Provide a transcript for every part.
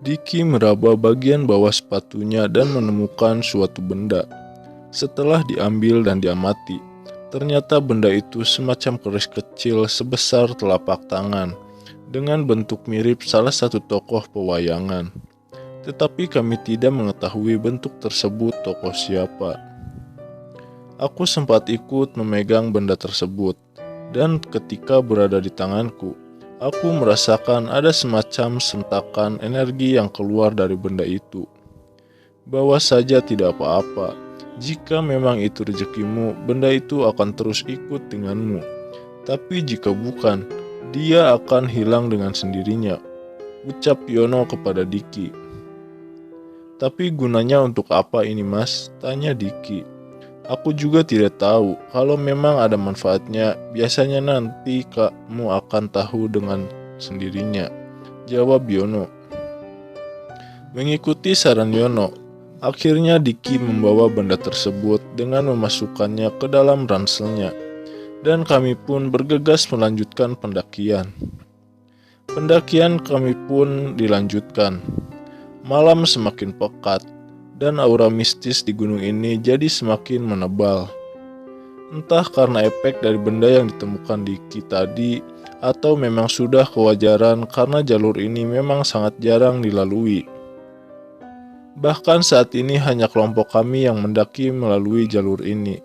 Diki meraba bagian bawah sepatunya dan menemukan suatu benda. Setelah diambil dan diamati, ternyata benda itu semacam keris kecil sebesar telapak tangan, dengan bentuk mirip salah satu tokoh pewayangan. Tetapi kami tidak mengetahui bentuk tersebut tokoh siapa. Aku sempat ikut memegang benda tersebut, dan ketika berada di tanganku, aku merasakan ada semacam sentakan energi yang keluar dari benda itu. Bawa saja tidak apa-apa. Jika memang itu rezekimu, benda itu akan terus ikut denganmu. Tapi jika bukan, dia akan hilang dengan sendirinya, ucap Yono kepada Diki. Tapi gunanya untuk apa ini, Mas? Tanya Diki. Aku juga tidak tahu. Kalau memang ada manfaatnya, biasanya nanti kamu akan tahu dengan sendirinya, jawab Yono. Mengikuti saran Yono, akhirnya Diki membawa benda tersebut dengan memasukkannya ke dalam ranselnya, dan kami pun bergegas melanjutkan pendakian. Pendakian kami pun dilanjutkan. Malam semakin pekat, dan aura mistis di gunung ini jadi semakin menebal. Entah karena efek dari benda yang ditemukan Diki tadi, atau memang sudah kewajaran karena jalur ini memang sangat jarang dilalui. Bahkan saat ini hanya kelompok kami yang mendaki melalui jalur ini.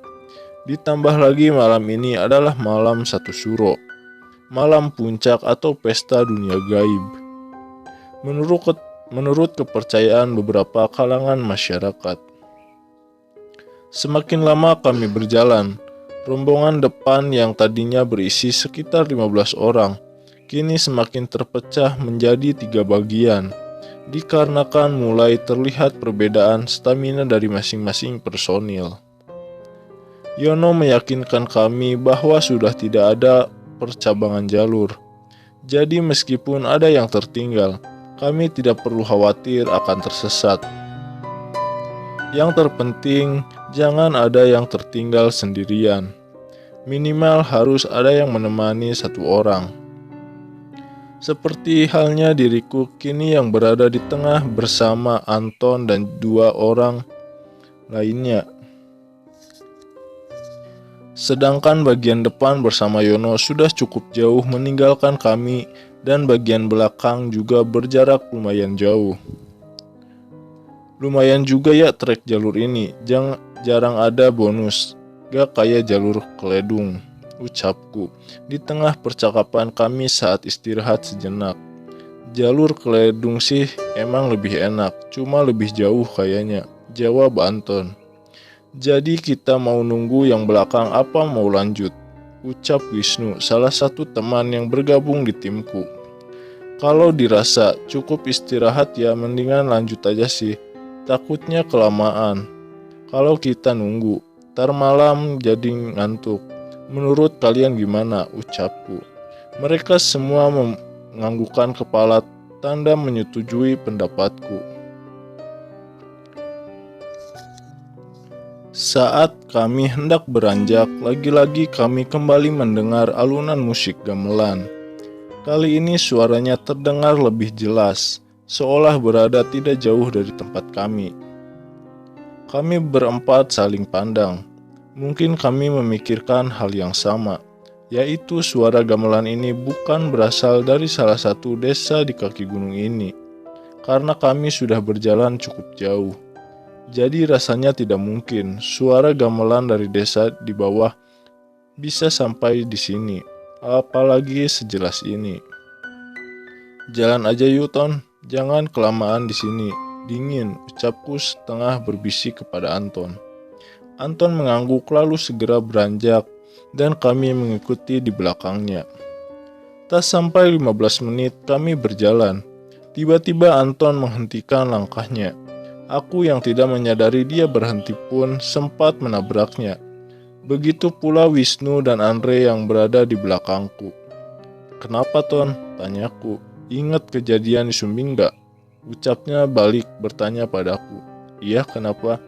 Ditambah lagi malam ini adalah malam satu suro, malam puncak atau pesta dunia gaib. Menurut kepercayaan beberapa kalangan masyarakat. Semakin lama kami berjalan, rombongan depan yang tadinya berisi sekitar 15 orang, kini semakin terpecah menjadi 3 bagian, dikarenakan mulai terlihat perbedaan stamina dari masing-masing personil. Yono meyakinkan kami bahwa sudah tidak ada percabangan jalur, jadi meskipun ada yang tertinggal, kami tidak perlu khawatir akan tersesat. Yang terpenting, jangan ada yang tertinggal sendirian. Minimal harus ada yang menemani satu orang. Seperti halnya diriku kini yang berada di tengah bersama Anton dan 2 orang lainnya. Sedangkan bagian depan bersama Yono sudah cukup jauh meninggalkan kami, dan bagian belakang juga berjarak lumayan jauh. Lumayan juga ya trek jalur ini, jarang ada bonus, gak kayak jalur Keledung, ucapku di tengah percakapan kami saat istirahat sejenak. Jalur Keledung sih emang lebih enak, cuma lebih jauh kayaknya, jawab Anton. Jadi kita mau nunggu yang belakang apa mau lanjut? Ucap Wisnu, salah satu teman yang bergabung di timku. Kalau dirasa cukup istirahat ya mendingan lanjut aja sih. Takutnya kelamaan. Kalau kita nunggu, tar malam jadi ngantuk. Menurut kalian gimana? Ucapku. Mereka semua menganggukkan kepala tanda menyetujui pendapatku. Saat kami hendak beranjak, lagi-lagi kami kembali mendengar alunan musik gamelan. Kali ini suaranya terdengar lebih jelas, seolah berada tidak jauh dari tempat kami. Kami berempat saling pandang. Mungkin kami memikirkan hal yang sama, yaitu suara gamelan ini bukan berasal dari salah satu desa di kaki gunung ini, karena kami sudah berjalan cukup jauh. Jadi rasanya tidak mungkin suara gamelan dari desa di bawah bisa sampai di sini, apalagi sejelas ini. Jalan aja yuk Ton, jangan kelamaan di sini, dingin, ucapku setengah berbisik kepada Anton. Anton mengangguk lalu segera beranjak dan kami mengikuti di belakangnya. Tak sampai 15 menit kami berjalan, tiba-tiba Anton menghentikan langkahnya. Aku yang tidak menyadari dia berhenti pun sempat menabraknya. Begitu pula Wisnu dan Andre yang berada di belakangku. Kenapa Ton? Tanyaku. Ingat kejadian di Sumbing gak? Ucapnya balik bertanya padaku. Iya kenapa?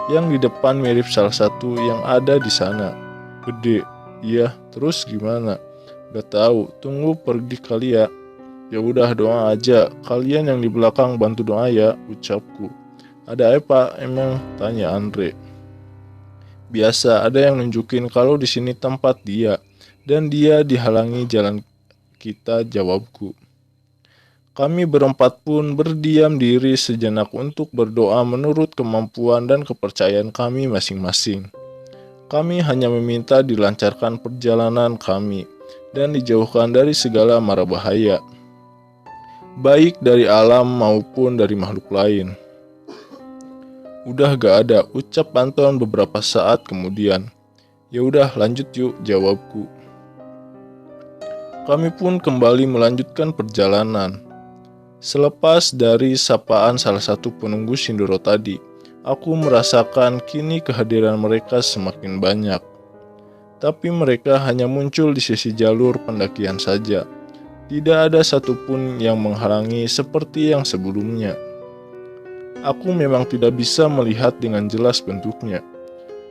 Yang di depan mirip salah satu yang ada di sana. Gede. Iya terus gimana? Gak tahu. Tunggu pergi kali ya. Ya udah doa aja, kalian yang di belakang bantu doa ya, ucapku. Ada apa emang? Tanya Andre. Biasa ada yang nunjukin kalau di sini tempat dia, dan dia dihalangi jalan kita, jawabku. Kami berempat pun berdiam diri sejenak untuk berdoa menurut kemampuan dan kepercayaan kami masing-masing. Kami hanya meminta dilancarkan perjalanan kami dan dijauhkan dari segala mara bahaya, baik dari alam maupun dari makhluk lain. Udah gak ada, ucap Anton beberapa saat kemudian. Ya udah lanjut yuk, jawabku. Kami pun kembali melanjutkan perjalanan. Selepas dari sapaan salah satu penunggu Sindoro tadi, aku merasakan kini kehadiran mereka semakin banyak. Tapi mereka hanya muncul di sisi jalur pendakian saja. Tidak ada satupun yang menghalangi seperti yang sebelumnya. Aku memang tidak bisa melihat dengan jelas bentuknya.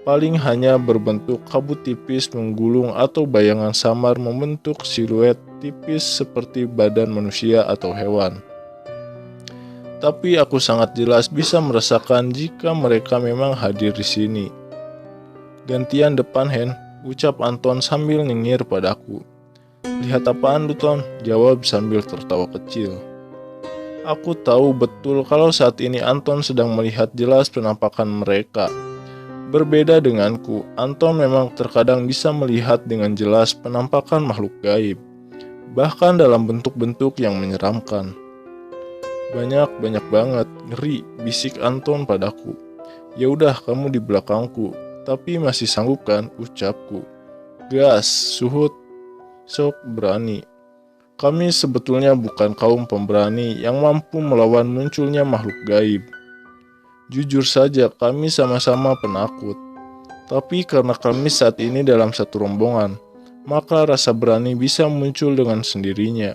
Paling hanya berbentuk kabut tipis menggulung atau bayangan samar membentuk siluet tipis seperti badan manusia atau hewan. Tapi aku sangat jelas bisa merasakan jika mereka memang hadir di sini. Gantian depan, Hen, ucap Anton sambil nyengir padaku. Lihat apaan lu, Ton? Jawab sambil tertawa kecil. Aku tahu betul kalau saat ini Anton sedang melihat jelas penampakan mereka. Berbeda denganku, Anton memang terkadang bisa melihat dengan jelas penampakan makhluk gaib, bahkan dalam bentuk-bentuk yang menyeramkan. Banyak banget, ngeri, bisik Anton padaku. Ya udah, kamu di belakangku, tapi masih sanggup kan, ucapku. Gas, suhut, sok berani. Kami sebetulnya bukan kaum pemberani yang mampu melawan munculnya makhluk gaib. Jujur saja, kami sama-sama penakut. Tapi karena kami saat ini dalam satu rombongan, maka rasa berani bisa muncul dengan sendirinya.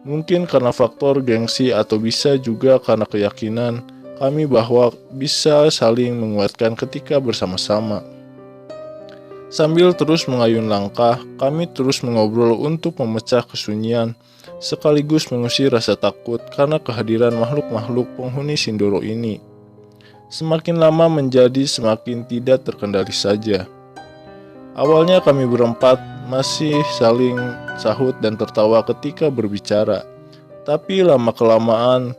Mungkin karena faktor gengsi atau bisa juga karena keyakinan kami bahwa bisa saling menguatkan ketika bersama-sama. Sambil terus mengayun langkah, kami terus mengobrol untuk memecah kesunyian, sekaligus mengusir rasa takut karena kehadiran makhluk-makhluk penghuni Sindoro ini. Semakin lama menjadi semakin tidak terkendali saja. Awalnya kami berempat masih saling sahut dan tertawa ketika berbicara. Tapi lama-kelamaan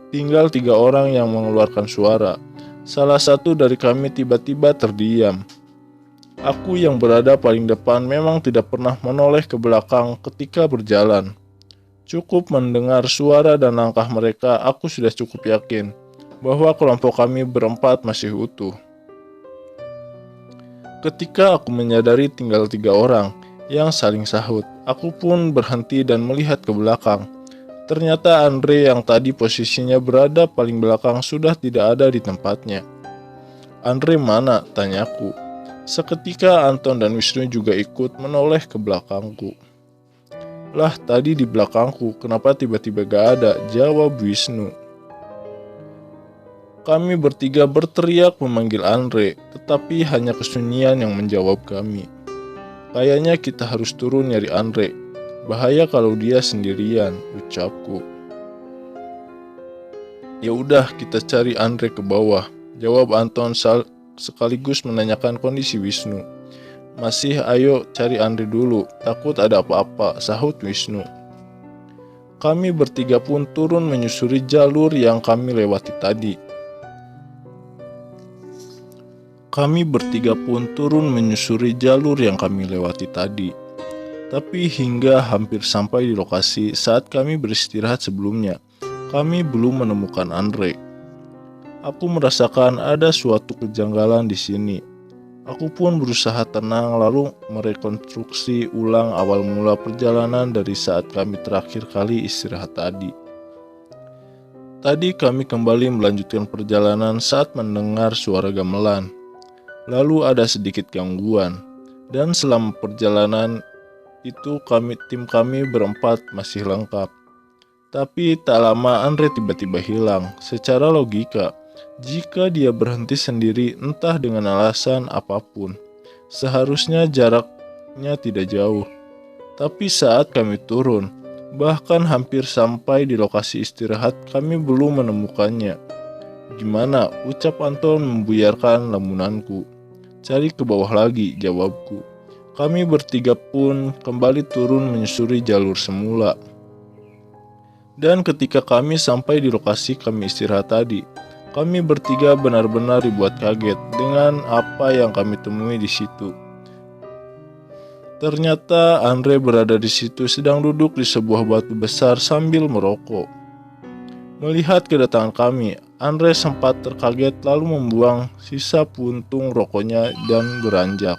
tinggal 3 orang yang mengeluarkan suara. Salah satu dari kami tiba-tiba terdiam. Aku yang berada paling depan memang tidak pernah menoleh ke belakang ketika berjalan. Cukup mendengar suara dan langkah mereka, aku sudah cukup yakin bahwa kelompok kami berempat masih utuh. Ketika aku menyadari tinggal 3 orang yang saling sahut, aku pun berhenti dan melihat ke belakang. Ternyata Andre yang tadi posisinya berada paling belakang sudah tidak ada di tempatnya. Andre mana? Tanyaku. Seketika Anton dan Wisnu juga ikut menoleh ke belakangku. Lah, tadi di belakangku, kenapa tiba-tiba gak ada? Jawab Wisnu. Kami bertiga berteriak memanggil Andre, tetapi hanya kesunyian yang menjawab kami. Kayaknya kita harus turun nyari Andre. Bahaya kalau dia sendirian, ucapku. Ya udah, kita cari Andre ke bawah, jawab Anton sekaligus menanyakan kondisi Wisnu. Masih, ayo cari Andre dulu, takut ada apa-apa, sahut Wisnu. Kami bertiga pun turun menyusuri jalur yang kami lewati tadi. Tapi hingga hampir sampai di lokasi saat kami beristirahat sebelumnya, kami belum menemukan Andre. Aku merasakan ada suatu kejanggalan di sini. Aku pun berusaha tenang lalu merekonstruksi ulang awal mula perjalanan dari saat kami terakhir kali istirahat tadi. Tadi kami kembali melanjutkan perjalanan saat mendengar suara gamelan. Lalu ada sedikit gangguan, dan selama perjalanan itu tim kami berempat masih lengkap. Tapi tak lama Andre tiba-tiba hilang. Secara logika, jika dia berhenti sendiri entah dengan alasan apapun, seharusnya jaraknya tidak jauh. Tapi saat kami turun, Bahkan hampir sampai di lokasi istirahat kami belum menemukannya. Gimana? Ucap Anton membuyarkan lamunanku. Cari ke bawah lagi, jawabku. Kami bertiga pun kembali turun menyusuri jalur semula. Dan ketika kami sampai di lokasi kami istirahat tadi, kami bertiga benar-benar dibuat kaget dengan apa yang kami temui di situ. Ternyata Andre berada di situ sedang duduk di sebuah batu besar sambil merokok. Melihat kedatangan kami, Andre sempat terkaget lalu membuang sisa puntung rokoknya dan beranjak.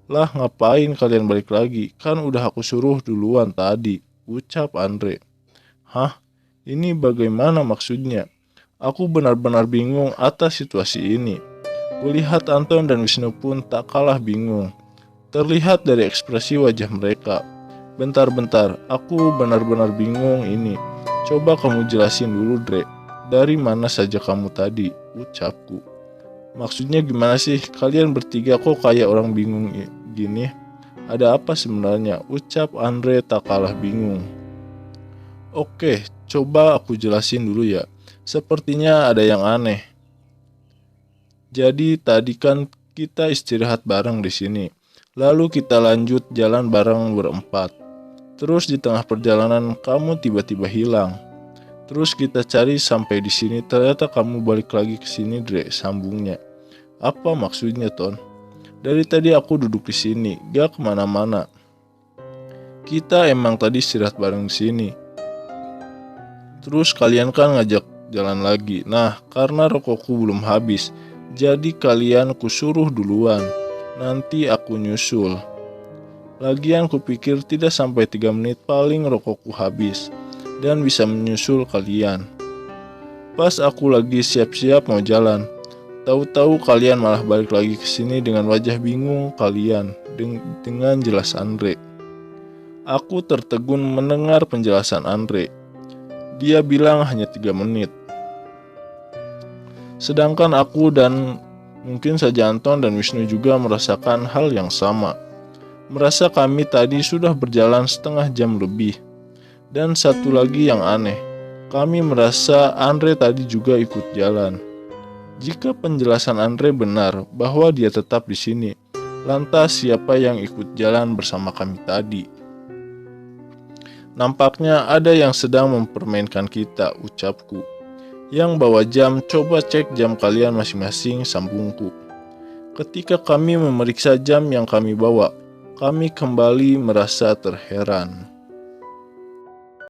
Lah ngapain kalian balik lagi? Kan udah aku suruh duluan tadi, ucap Andre. Hah? Ini bagaimana maksudnya? Aku benar-benar bingung atas situasi ini. Kulihat Anton dan Wisnu pun tak kalah bingung. Terlihat dari ekspresi wajah mereka. Bentar-bentar, aku benar-benar bingung ini. Coba kamu jelasin dulu, Dre. Dari mana saja kamu tadi? Ucapku. Maksudnya gimana sih? Kalian bertiga kok kayak orang bingung gini? Ada apa sebenarnya? Ucap Andre tak kalah bingung. Oke, coba aku jelasin dulu ya. Sepertinya ada yang aneh. Jadi tadi kan kita istirahat bareng di sini. Lalu kita lanjut jalan bareng berempat. Terus di tengah perjalanan kamu tiba-tiba hilang. Terus kita cari sampai di sini, ternyata kamu balik lagi ke sini, Dre, sambungnya. Apa maksudnya, Ton? Dari tadi aku duduk di sini, gak kemana-mana. Kita emang tadi istirahat bareng di sini. Terus kalian kan ngajak jalan lagi. Nah, karena rokokku belum habis, jadi kalian kusuruh duluan. Nanti aku nyusul. Lagian kupikir tidak sampai 3 menit paling rokokku habis dan bisa menyusul kalian. Pas aku lagi siap-siap mau jalan, tahu-tahu kalian malah balik lagi ke sini dengan wajah bingung kalian dengan jelas Andre. Aku tertegun mendengar penjelasan Andre. Dia bilang hanya 3 menit. Sedangkan aku dan mungkin saja Anton dan Wisnu juga merasakan hal yang sama. Merasa kami tadi sudah berjalan setengah jam lebih. Dan satu lagi yang aneh, kami merasa Andre tadi juga ikut jalan. Jika penjelasan Andre benar bahwa dia tetap di sini, lantas siapa yang ikut jalan bersama kami tadi? Nampaknya ada yang sedang mempermainkan kita, ucapku. Yang bawa jam, coba cek jam kalian masing-masing, sambungku. Ketika kami memeriksa jam yang kami bawa, kami kembali merasa terheran.